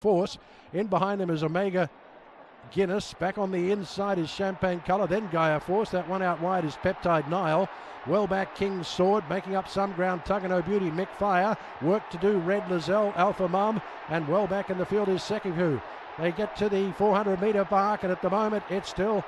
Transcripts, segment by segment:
Force. In behind them is Omega Guinness. Back on the inside is Champagne Colour, then Gaia Force. That one out wide is Peptide Nile. Well back King's Sword, making up some ground. Tuggano Beauty, Mick Fire. Work to do, Red Lizelle, Alpha Mum. And well back in the field is Sekihu. They get to the 400 metre mark, and at the moment it's still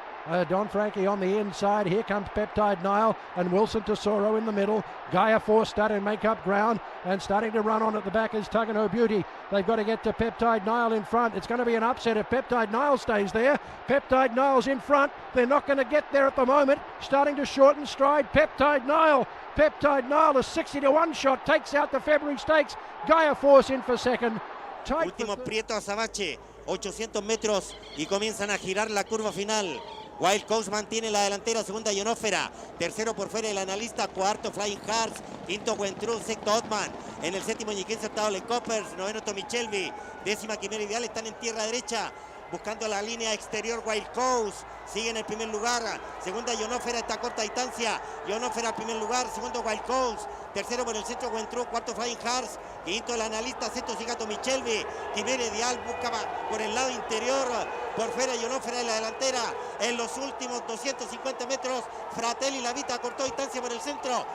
Don Frankie on the inside. Here comes Peptide Nile and Wilson Tesoro in the middle. Gaia Force starting to make up ground and starting to run on at the back is Tuggano Beauty. They've got to get to Peptide Nile in front. It's going to be an upset if Peptide Nile stays there. Peptide Nile's in front. They're not going to get there at the moment. Starting to shorten stride. Peptide Nile. Peptide Nile, a 60-1 shot, takes out the February Stakes. Gaia Force in for second. Último Prieto Azabache, 800 metros y comienzan a girar la curva final. Wild Coast mantiene la delantera, segunda Ionófera, tercero por fuera el analista, cuarto Flying Hearts, quinto Wentru, sexto Otman, en el séptimo Ñiquén Saltado Le Coppers, noveno Tommy Shelby, décima Quimera Ideal, están en tierra derecha, buscando la línea exterior Wild Coast, sigue en el primer lugar, segunda Ionófera, está a corta distancia, Ionófera primer lugar, segundo Wild Coast, tercero por el centro Wentru, cuarto Flying Hearts, quinto el analista, sexto sigue Tommy Shelby, Quimera Ideal busca por el lado interior, por fuera Ionófera en la delantera, en los últimos 250 metros, Fratelli La Vita cortó distancia por el centro,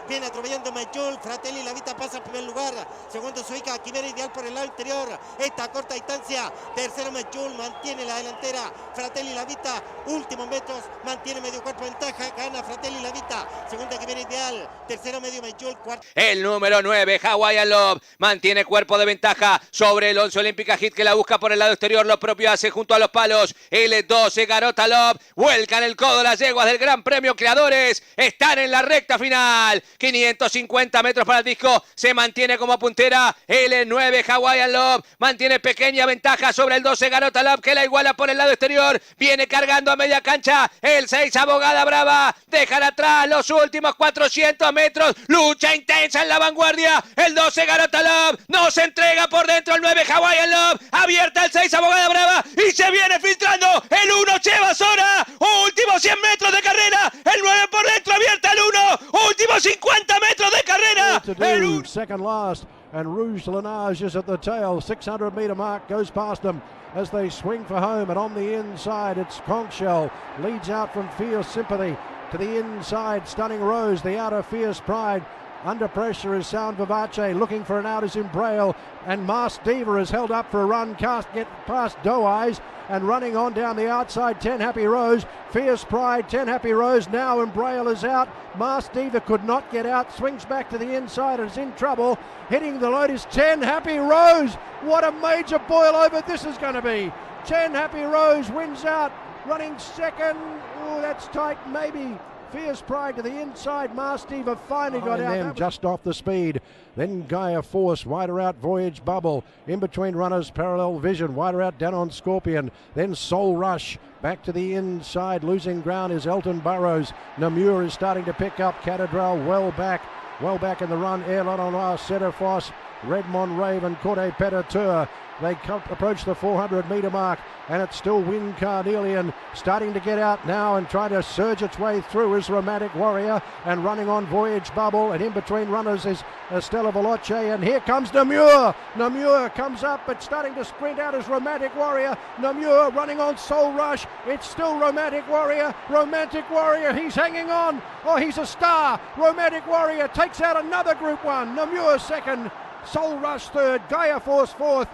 viene atropellando Mayul, Fratelli La Vita pasa en primer lugar, segundo Suica, Quimera Ideal por el lado interior, esta a corta distancia, tercero Mayul, mantiene la delantera, Fratelli La Vita, últimos metros, mantiene medio cuerpo de ventaja, gana Fratelli La Vita, segunda Quimera Ideal, tercero medio Mayul, cuarto. El número 9, Hawaiian Love, mantiene cuerpo de ventaja sobre el 11 Olímpica Hit que la busca por el lado exterior, lo propio hace junto a los palos, el 12 Garota Love, vuelcan el codo las yeguas del Gran Premio Creadores, están en la recta final, 550 metros para el disco, se mantiene como puntera, el 9 Hawaiian Love, mantiene pequeña ventaja sobre el 12 Garota Love que la iguala por el lado exterior, viene cargando a media cancha, el 6 Abogada Brava, dejan atrás los últimos 400 metros, lucha intensa en la vanguardia, el 12 Garota Love, no se entrega por dentro el 9 Hawaiian Love, abierta el 6 Abogada Brava y se viene filtrando el 1 Cheva Sora, últimos 100 metros de carrera, el 9 por dentro, abierta el 1, últimos 50 metros de carrera, el 1. Second last, and Rouge Lanage is at the tail, 600 metre mark goes past them as they swing for home, and on the inside it's Conchshell, leads out from Fierce Sympathy to the inside, Stunning Rose, the outer Fierce Pride. Under pressure is Sound Vivace, looking for an out is Imbrail, and Masked Diva is held up for a run, get past Doe Eyes, and running on down the outside, 10 Happy Rose, Fierce Pride, 10 Happy Rose, now Imbrail is out, Masked Diva could not get out, swings back to the inside and is in trouble, hitting the load is 10 Happy Rose, what a major boil over this is going to be, 10 Happy Rose wins out, running second, oh that's tight, maybe. Fierce Pride to the inside, Masked Diva finally got out. Them just off the speed. Then Gaia Force, wider out Voyage Bubble. In between runners, Parallel Vision, wider out Danon Scorpion. Then Soul Rush, back to the inside. Losing ground is Elton Burrows. Namur is starting to pick up. Catedral well back in the run. Airlot on our Setterfoss, Redmond Raven, Corte Petateur. They approach the 400 metre mark, and it's still Win Carnelian starting to get out now and trying to surge its way through is Romantic Warrior, and running on Voyage Bubble, and in between runners is Stella Veloce, and here comes Namur. Namur comes up, but starting to sprint out is Romantic Warrior. Namur running on Soul Rush. It's still Romantic Warrior. Romantic Warrior, he's hanging on. Oh, he's a star. Romantic Warrior takes out another Group 1. Namur second. Soul Rush third. Gaia Force fourth.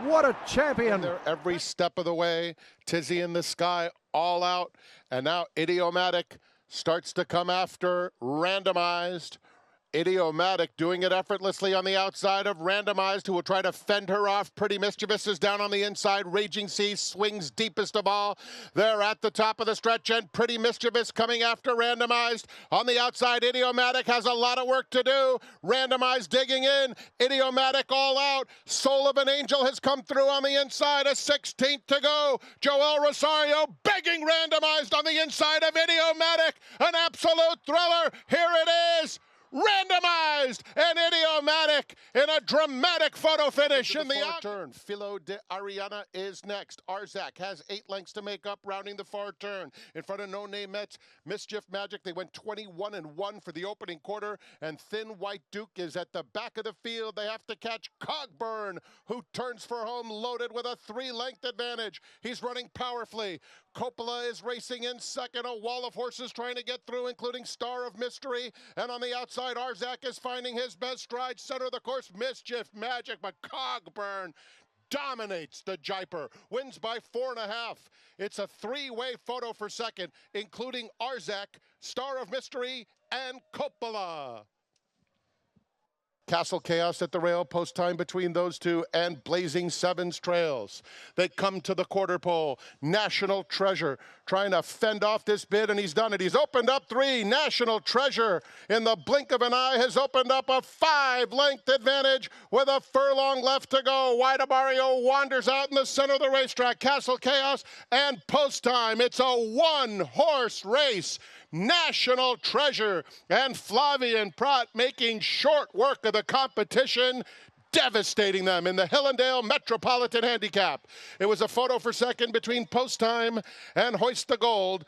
What a champion. They're every step of the way. Tizzy in the Sky all out. And now Idiomatic starts to come after Randomized. Idiomatic doing it effortlessly on the outside of Randomized, who will try to fend her off. Pretty Mischievous is down on the inside. Raging Sea swings deepest of all. They're at the top of the stretch, and Pretty Mischievous coming after Randomized. On the outside, Idiomatic has a lot of work to do. Randomized digging in. Idiomatic all out. Soul of an Angel has come through on the inside. A 16th to go. Joel Rosario begging Randomized on the inside of Idiomatic. An absolute thriller. Here it is. randomized, and idiomatic in a dramatic photo finish in the turn. Filo de Ariana is next. Arzak has 8 lengths to make up, rounding the far turn. In front of No Name Mets, Mischief Magic, they went 21-1 for the opening quarter, and Thin White Duke is at the back of the field. They have to catch Cogburn, who turns for home loaded with a 3-length advantage. He's running powerfully. Coppola is racing in second, a wall of horses trying to get through, including Star of Mystery, and on the outside, Arzak is finding his best stride. Center of the course, Mischief Magic, but Cogburn dominates the Jaipur, wins by 4.5. It's a 3-way photo for second, including Arzak, Star of Mystery, and Coppola. Castle Chaos at the rail, post time between those two, and Blazing Sevens trails. They come to the quarter pole. National Treasure trying to fend off this bid, and he's done it. He's opened up 3. National Treasure, in the blink of an eye, has opened up a 5-length advantage with a furlong left to go. Waidabario wanders out in the center of the racetrack. Castle Chaos and post time. It's a 1-horse race. National Treasure and Flavian Prat making short work of the competition, devastating them in the Hillendale Metropolitan Handicap. It was a photo for second between Post Time and Hoist the Gold.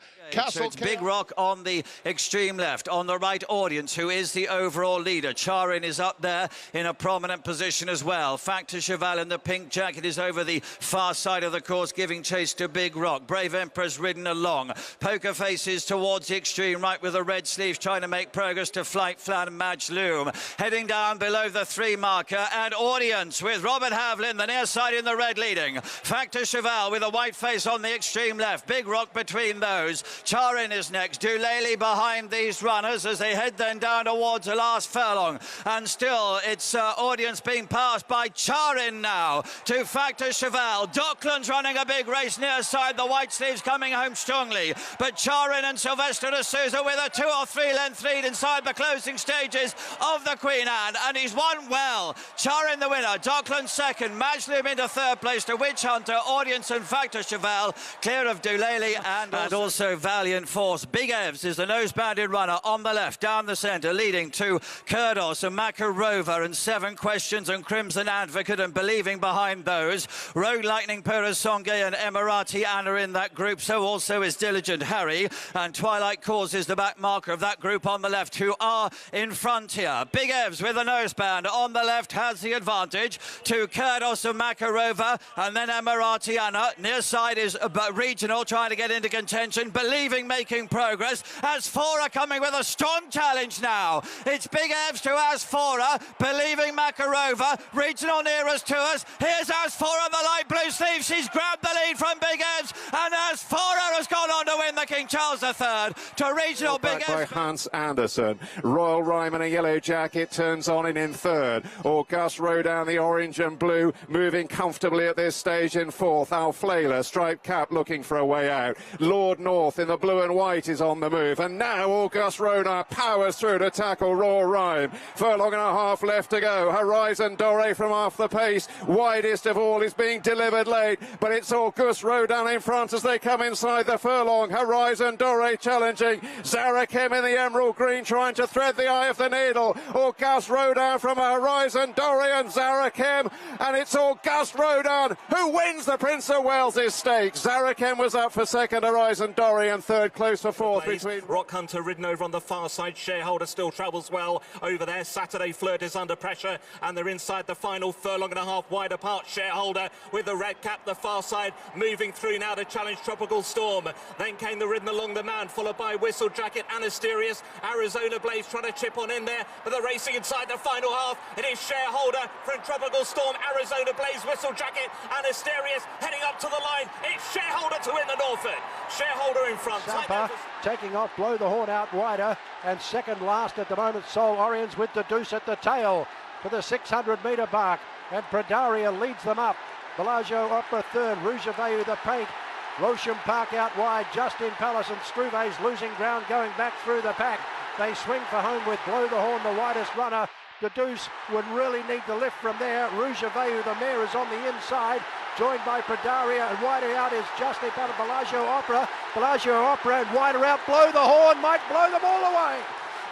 So it's Big Rock on the extreme left. On the right, Audience, who is the overall leader. Charin is up there in a prominent position as well. Factor Cheval in the pink jacket is over the far side of the course, giving chase to Big Rock. Brave Emperor's ridden along. Poker Faces towards the extreme right with the red sleeves, trying to make progress to Flight Flan and Madge Loom. Heading down below the 3 marker, and Audience with Robert Havlin, the near side in the red leading. Factor Cheval with a white face on the extreme left. Big Rock between those. Charin is next. Doolally behind these runners as they head then down towards the last furlong. And still, it's Audience being passed by Charin now to Factor Cheval. Dockland's running a big race near side. The white sleeves coming home strongly. But Charin and Sylvester de Souza with a 2 or 3 length lead inside the closing stages of the Queen Anne. And he's won well. Charin the winner. Dockland second. Majloom into 3rd place to Witch Hunter, Audience and Factor Cheval. Clear of Doolally and also Valiant Force. Big Evs is the nose-banded runner on the left, down the centre, leading to Kurdos and Makarova and 7 Questions and Crimson Advocate, and Believing behind those. Road Lightning, Purasonge and Emirati Anna in that group. So also is Diligent Harry, and Twilight Cause is the back marker of that group on the left, who are in front here. Big Evs with a noseband on the left has the advantage to Kurdos and Makarova, and then Emirati Anna. Near side is Regional trying to get into contention. Believing making progress. Asphora coming with a strong challenge now. It's Big Evs to Asphora. Believing Makarova. Regional nearest to us. Here's Asphora in the light blue sleeve. She's grabbed the lead from Big Evs, and Asphora has gone on to win the King Charles III to Regional. Big Evs by Hans Anderson. Royal Rhyme in a yellow jacket turns on in 3rd. August Rodan, the orange and blue, moving comfortably at this stage in 4th. Alflaila, striped cap, looking for a way out. Lord North in the blue and white is on the move, and now August Rodan powers through to tackle Raw Rhyme. Furlong and a half left to go. Horizon Dore from half the pace, widest of all, is being delivered late, but it's August Rodan in front as they come inside the furlong. Horizon Dore challenging. Zarakem in the emerald green trying to thread the eye of the needle. August Rodan from Horizon Dore and Zarakem, and it's August Rodan who wins the Prince of Wales's stakes. Zarakem was up for second, Horizon Dore, and 3rd, close for 4th between Rock Hunter ridden over on the far side. Shareholder still travels well over there. Saturday Flirt is under pressure, and they're inside the final furlong and a half wide apart. Shareholder with the red cap, the far side moving through now to challenge Tropical Storm. Then came the ridden along the man, followed by Whistle Jacket, Anasterius, Arizona Blaze trying to chip on in there, but they're racing inside the final half. It is Shareholder from Tropical Storm, Arizona Blaze, Whistle Jacket, Anasterius heading up to the line. It's Shareholder to win the Norfolk. Shareholder in front. Zampa taking off, blow the horn out wider, and second last at the moment, Sol Oriens with the Deuce at the tail to the 600-metre mark, and Pradaria leads them up. Bellagio Opera 3rd, Rouge Aveyu the paint, Rosham Park out wide, Justin Palace and Struve's losing ground going back through the pack. They swing for home with Blow the Horn, the widest runner. The Deuce would really need the lift from there. Rouge Aveyu, the mare, is on the inside, joined by Pradaria, and wider out is Justin Palace, Bellagio Opera, and wider out, Blow the Horn, might blow them all away.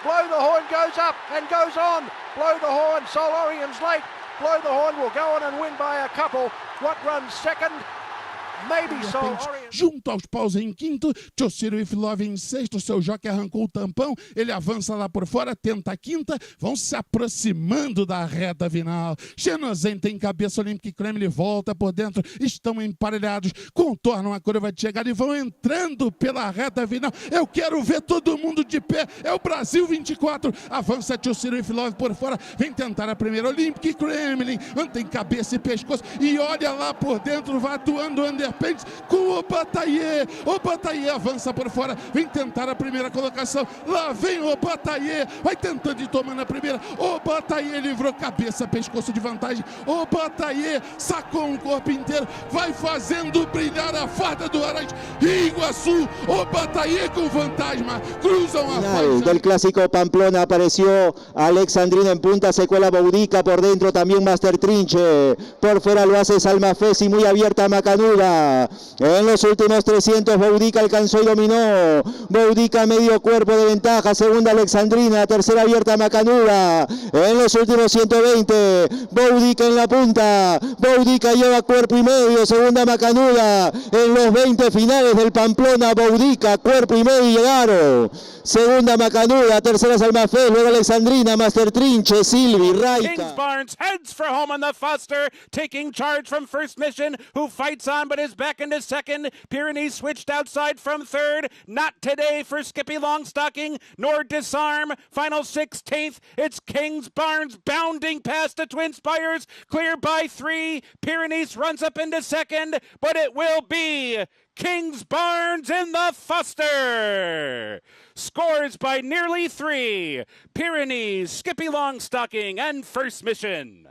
Blow the Horn goes up and goes on. Blow the Horn, Sol Orion's late. Blow the Horn will go on and win by a couple. What runs second? Maybe Sol Orion. Junto aos paus em quinto, Chociro If Love em sexto, seu jockey arrancou o tampão, ele avança lá por fora, tenta a quinta, vão se aproximando da reta final. Xenozen tem cabeça olímpica e Kremlin volta por dentro, estão emparelhados, contornam a curva de chegada e vão entrando pela reta final. Eu quero ver todo mundo de pé, é o Brasil 24, avança Chociro If Love por fora, vem tentar a primeira olímpica e Kremlin mantém cabeça e pescoço e olha lá por dentro, vai atuando underpants com o Bataillé avança por fora, vem tentar a primeira colocação, lá vem o Bataillé, vai tentando e tomando a primeira, o Bataillé livrou cabeça, pescoço de vantagem, o Bataillé sacou o corpo inteiro, vai fazendo brilhar a farda do Aranha, Iguaçu, o Bataillé com fantasma, cruzam a faixa. Del clásico Pamplona apareció Alexandrina en punta, se cuela Boudica por dentro, también Master Trinche, por fuera lo hace Salmafesi, muy abierta Macanuda. En los últimos 300 Boudica alcanzó y dominó. Boudica medio cuerpo de ventaja, segunda Alexandrina, tercera abierta Macanuda. En los últimos 120 Boudica en la punta. Boudica lleva cuerpo y medio, segunda Macanuda. En los 20 finales del Pamplona, Boudica, cuerpo y medio llegaron. Segunda Macanuda, tercera Salmafés, luego Alexandrina, Master Trinche, Silvi, Raika. Kings Barnes heads for home on the Foster, taking charge from First Mission, who fights on but is back into second. Pyrenees switched outside from third. Not today for Skippy Longstocking, nor Disarm. Final 16th, it's Kings Barnes bounding past the Twin Spires, clear by 3. Pyrenees runs up into second, but it will be Kings Barnes in the Foster. Scores by nearly 3. Pyrenees, Skippy Longstocking, and First Mission.